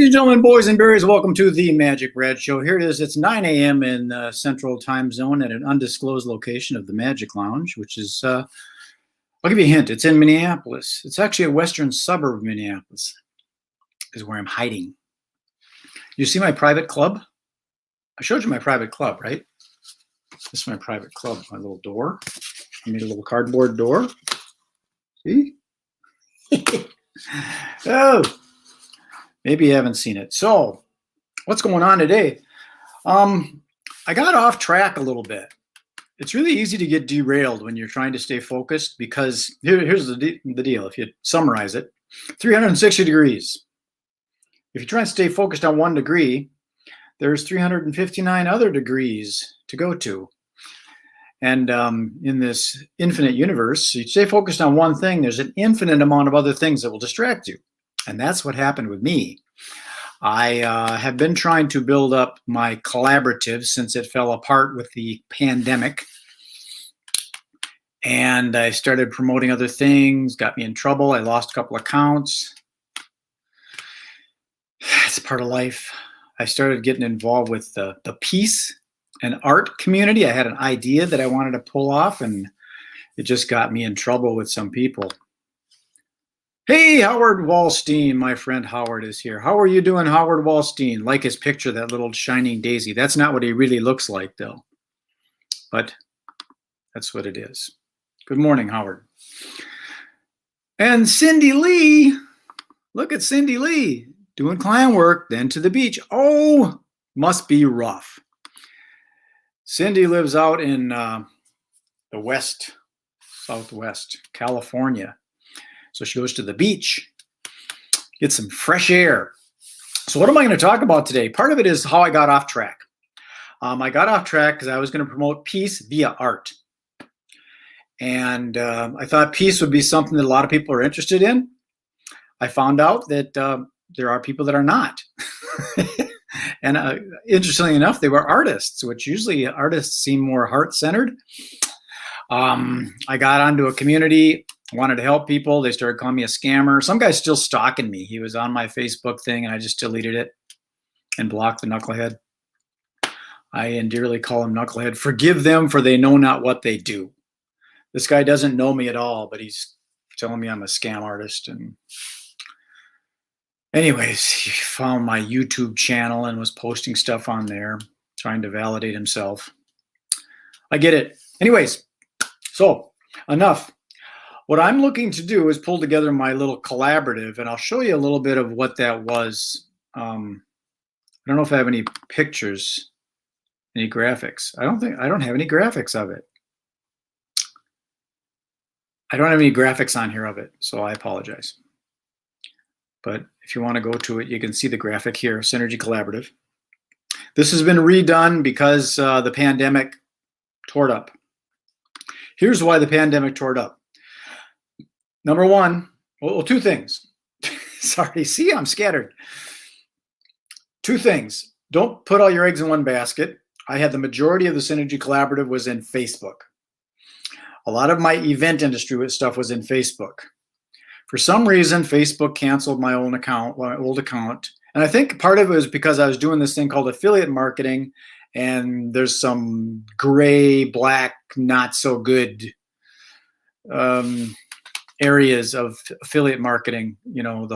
Ladies and gentlemen, boys and berries, welcome to the Magic Brad Show. Here it is. It's 9 a.m. in the Central Time Zone at an undisclosed location of the Magic Lounge, which is, I'll give you a hint. It's in Minneapolis. It's actually a western suburb of Minneapolis is where I'm hiding. You see my private club? I showed you my private club, right? This is my private club, my little door. I made a little cardboard door. See? Oh, maybe you haven't seen it. So, what's going on today? I got off track a little bit. It's really easy to get derailed when you're trying to stay focused because here's the deal. If you summarize it, 360 degrees. If you try and stay focused on 1 degree, there's 359 other degrees to go to. And in this infinite universe, you stay focused on one thing, there's an infinite amount of other things that will distract you. And that's what happened with me. I have been trying to build up my collaborative since it fell apart with the pandemic. And I started promoting other things, got me in trouble. I lost a couple accounts. It's part of life. I started getting involved with the peace and art community. I had an idea that I wanted to pull off, and it just got me in trouble with some people. Hey, Howard Wallstein, my friend Howard is here. How are you doing, Howard Wallstein? Like his picture, that little shining daisy. That's not what he really looks like, though. But that's what it is. Good morning, Howard. And Cindy Lee, look at Cindy Lee, doing client work, then to the beach. Oh, must be rough. Cindy lives out in the southwest, California. So she goes to the beach, get some fresh air. So what am I going to talk about today? Part of it is how I got off track. I got off track because I was going to promote peace via art. And I thought peace would be something that a lot of people are interested in. I found out that there are people that are not. And interestingly enough, they were artists, which usually artists seem more heart-centered. I got onto a community, wanted to help people. They started calling me a scammer. Some guy's still stalking me. He was on my Facebook thing, and I just deleted it and blocked the knucklehead. I endearly call him knucklehead. Forgive them, for they know not what they do. This guy doesn't know me at all, but he's telling me I'm a scam artist. And anyways, he found my YouTube channel and was posting stuff on there, trying to validate himself. I get it. Anyways, so enough. What I'm looking to do is pull together my little collaborative, and I'll show you a little bit of what that was. I don't know if I have any pictures, any graphics. I don't have any graphics of it. I don't have any graphics on here of it, so I apologize. But if you want to go to it, you can see the graphic here, Synergy Collaborative. This has been redone because the pandemic tore it up. Here's why the pandemic tore it up. Number one, well, two things. Sorry, see, I'm scattered. Two things. Don't put all your eggs in one basket. I had the majority of the Synergy Collaborative was in Facebook. A lot of my event industry stuff was in Facebook. For some reason, Facebook canceled my old account. And I think part of it was because I was doing this thing called affiliate marketing, and there's some gray, black, not so good areas of affiliate marketing. You know,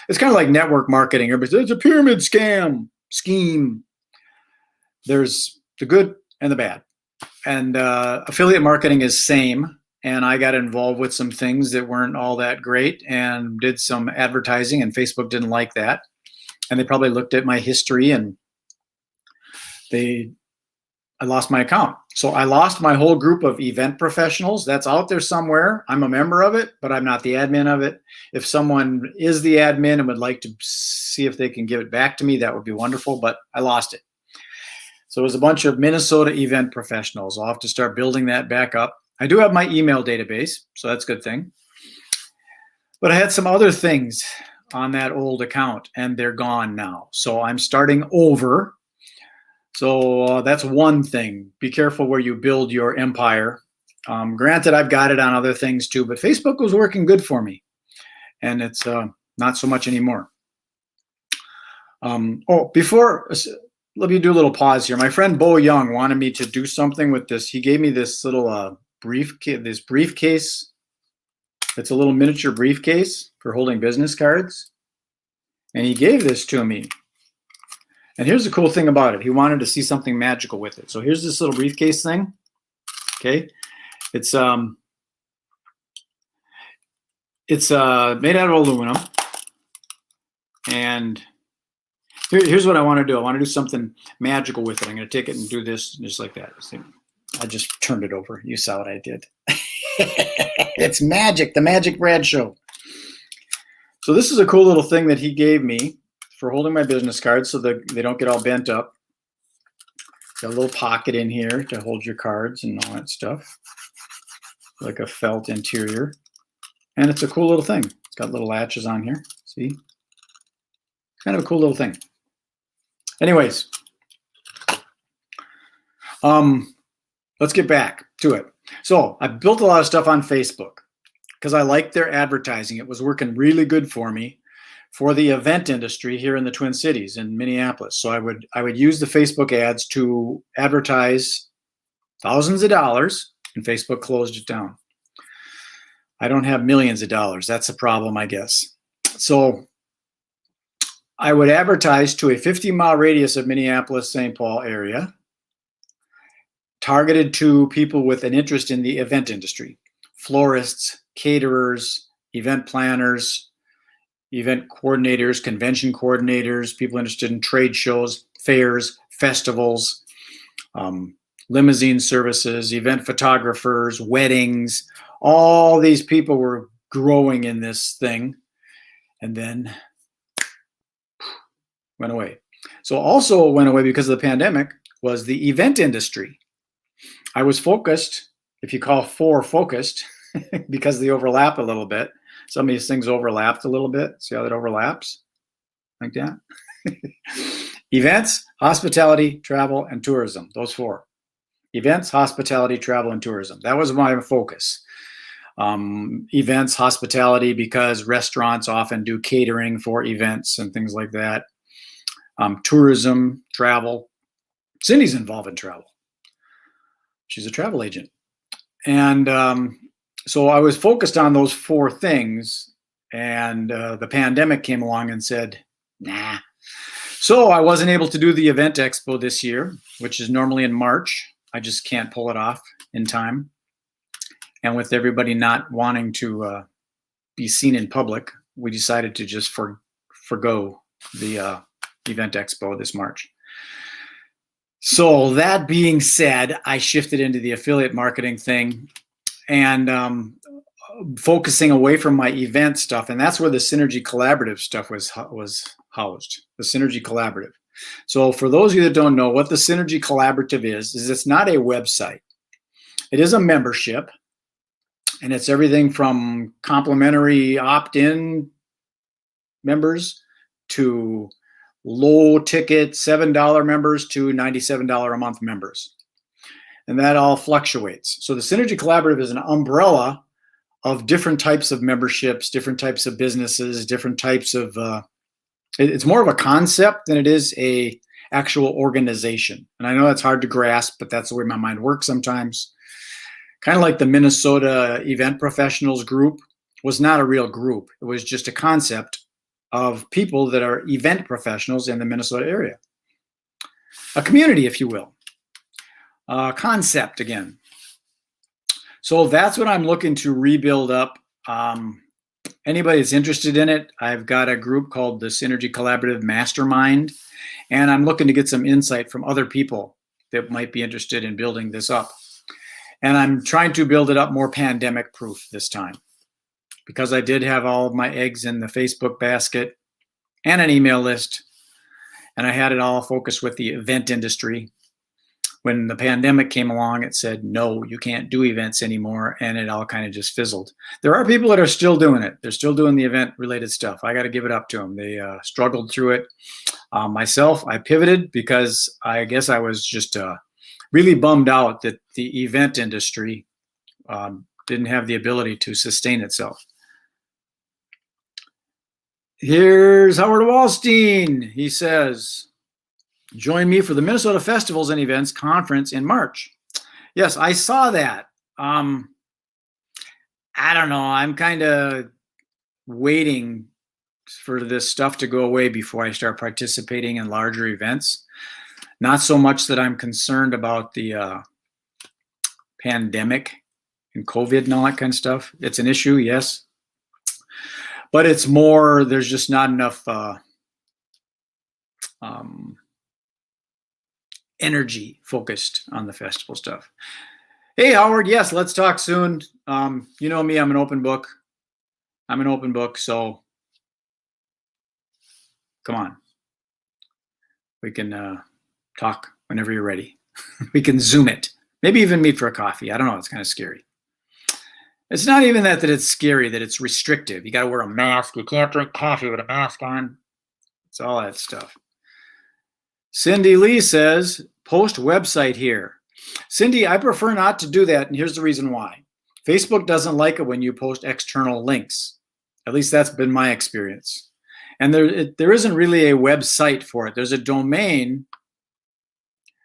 it's kind of like network marketing. Everybody says it's a pyramid scheme. There's the good and the bad. And affiliate marketing is same. And I got involved with some things that weren't all that great and did some advertising, and Facebook didn't like that. And they probably looked at my history, and I lost my account. So I lost my whole group of event professionals. That's out there somewhere. I'm a member of it, but I'm not the admin of it. If someone is the admin and would like to see if they can give it back to me, that would be wonderful, but I lost it. So it was a bunch of Minnesota event professionals. I'll have to start building that back up. I do have my email database, so that's a good thing. But I had some other things on that old account, and they're gone now. So I'm starting over. So that's one thing. Be careful where you build your empire. Granted, I've got it on other things too, but Facebook was working good for me, and it's not so much anymore. Before, let me do a little pause here. My friend Bo Young wanted me to do something with this. He gave me this little briefcase. It's a little miniature briefcase for holding business cards. And he gave this to me. And here's the cool thing about it. He wanted to see something magical with it. So here's this little briefcase thing. Okay. It's made out of aluminum. And here's what I want to do. I want to do something magical with it. I'm going to take it and do this just like that. See, I just turned it over. You saw what I did. It's magic, the Magic Brad Show. So this is a cool little thing that he gave me for holding my business cards so that they don't get all bent up. Got a little pocket in here to hold your cards and all that stuff. Like a felt interior. And it's a cool little thing. It's got little latches on here. See? Kind of a cool little thing. Anyways, let's get back to it. So I built a lot of stuff on Facebook because I liked their advertising. It was working really good for me for the event industry here in the Twin Cities in Minneapolis. So I would use the Facebook ads to advertise thousands of dollars, and Facebook closed it down. I don't have millions of dollars. That's a problem, I guess. So I would advertise to a 50-mile radius of Minneapolis, St. Paul area, targeted to people with an interest in the event industry, florists, caterers, event planners, event coordinators, convention coordinators, people interested in trade shows, fairs, festivals, limousine services, event photographers, weddings. All these people were growing in this thing and then went away. So also went away because of the pandemic was the event industry. I was focused, if you call focused, because they overlap a little bit. Some of these things overlapped a little bit. See how that overlaps? Like that? Events, hospitality, travel, and tourism. Those four. Events, hospitality, travel, and tourism. That was my focus. Events, hospitality, because restaurants often do catering for events and things like that. Tourism, travel. Cindy's involved in travel. She's a travel agent. And so I was focused on those four things, and the pandemic came along and said, nah. So I wasn't able to do the event expo this year, which is normally in March. I just can't pull it off in time. And with everybody not wanting to be seen in public, we decided to just forgo the event expo this March. So that being said, I shifted into the affiliate marketing thing and focusing away from my event stuff. And that's where the Synergy Collaborative stuff was housed, the Synergy Collaborative. So for those of you that don't know what the Synergy Collaborative is it's not a website. It is a membership. And it's everything from complimentary opt-in members to low ticket $7 members to $97 a month members. And that all fluctuates. So the Synergy Collaborative is an umbrella of different types of memberships, different types of businesses, different types of, it's more of a concept than it is a actual organization. And I know that's hard to grasp, but that's the way my mind works sometimes. Kind of like the Minnesota Event Professionals group was not a real group. It was just a concept of people that are event professionals in the Minnesota area. A community, if you will. Concept again. So that's what I'm looking to rebuild up. Anybody that's interested in it, I've got a group called the Synergy Collaborative Mastermind, and I'm looking to get some insight from other people that might be interested in building this up. And I'm trying to build it up more pandemic proof this time because I did have all of my eggs in the Facebook basket and an email list. And I had it all focused with the event industry. When the pandemic came along, it said, no, you can't do events anymore. And it all kind of just fizzled. There are people that are still doing it. They're still doing the event related stuff. I got to give it up to them. They struggled through it. Myself, I pivoted because I guess I was just really bummed out that the event industry didn't have the ability to sustain itself. Here's Howard Wallstein. He says, join me for the Minnesota Festivals and Events Conference in March. Yes, I saw that. I don't know. I'm kind of waiting for this stuff to go away before I start participating in larger events. Not so much that I'm concerned about the pandemic and COVID and all that kind of stuff. It's an issue, yes. But it's more, there's just not enough energy focused on the festival stuff. Hey, Howard, yes, let's talk soon. You know me, I'm an open book. So come on. We can talk whenever you're ready. We can Zoom it. Maybe even meet for a coffee. I don't know. It's kind of scary. It's not even that it's scary, that it's restrictive. You got to wear a mask. You can't drink coffee with a mask on. It's all that stuff. Cindy Lee says, post website here. Cindy, I prefer not to do that, and here's the reason why. Facebook doesn't like it when you post external links. At least that's been my experience. And there isn't really a website for it. There's a domain.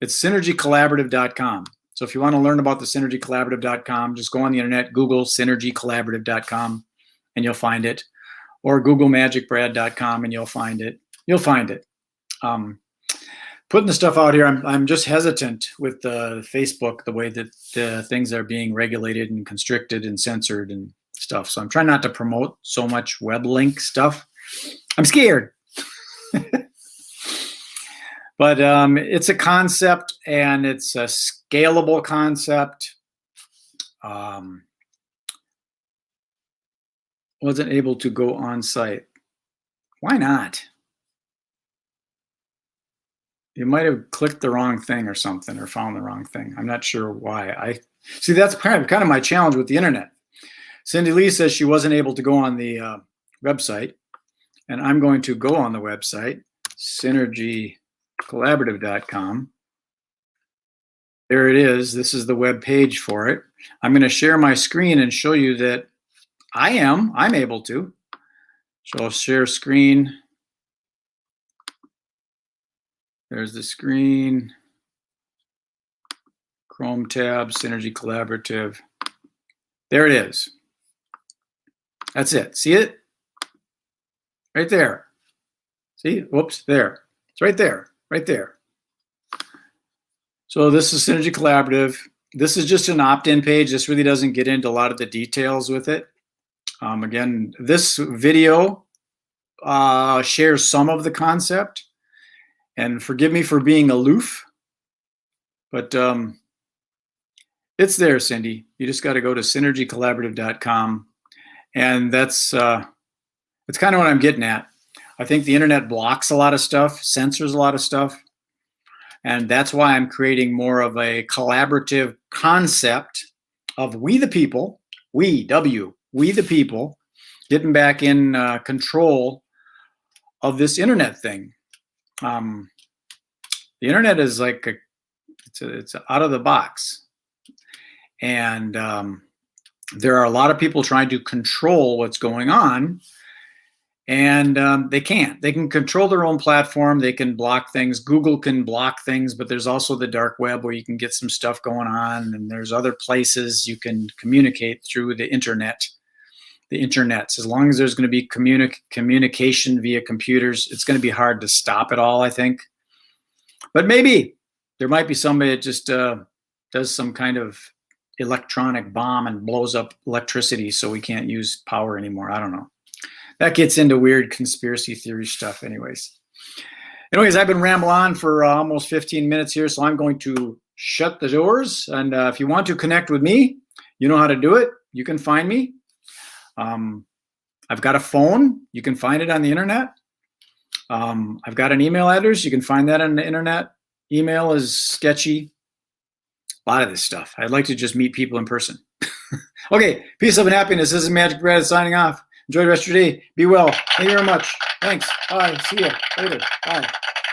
It's synergycollaborative.com. So if you want to learn about the synergycollaborative.com, just go on the internet, Google synergycollaborative.com, and you'll find it. Or Google magicbrad.com, and you'll find it. You'll find it. Putting the stuff out here, I'm just hesitant with Facebook, the way that things are being regulated and constricted and censored and stuff. So I'm trying not to promote so much web link stuff. I'm scared. But it's a concept, and it's a scalable concept. Wasn't able to go on site. Why not? You might have clicked the wrong thing or something, or found the wrong thing. I'm not sure why. I see, that's kind of my challenge with the internet. Cindy Lee says she wasn't able to go on the website, and I'm going to go on the website, synergycollaborative.com. There it is. This is the web page for it. I'm going to share my screen and show you that I'm able to. So I'll share screen. There's the screen. Chrome tab, Synergy Collaborative. There it is. That's it. See it? Right there. See? Whoops, there. It's right there. Right there. So this is Synergy Collaborative. This is just an opt-in page. This really doesn't get into a lot of the details with it. Again, this video shares some of the concept. And forgive me for being aloof, but it's there, Cindy. You just got to go to synergycollaborative.com, and that's kind of what I'm getting at. I think the internet blocks a lot of stuff, censors a lot of stuff, and that's why I'm creating more of a collaborative concept of we the people, we the people, getting back in control of this internet thing. The internet is like it's out of the box, and there are a lot of people trying to control what's going on, and they can't. They can control their own platform. They can block things. Google can block things, but there's also the dark web where you can get some stuff going on, and there's other places you can communicate through the internet. The internets, as long as there's going to be communication via computers, it's going to be hard to stop it all, I think. But maybe there might be somebody that just does some kind of electronic bomb and blows up electricity so we can't use power anymore. I don't know. That gets into weird conspiracy theory stuff anyways. Anyways, I've been rambling on for almost 15 minutes here, so I'm going to shut the doors. And if you want to connect with me, you know how to do it. You can find me. I've got a phone. You can find it on the internet. I've got an email address. You can find that on the internet. Email is sketchy. A lot of this stuff. I'd like to just meet people in person. Okay, peace, love, and happiness. This is Magic Brad signing off. Enjoy the rest of your day. Be well. Thank you very much. Thanks. Bye. See you later. Bye.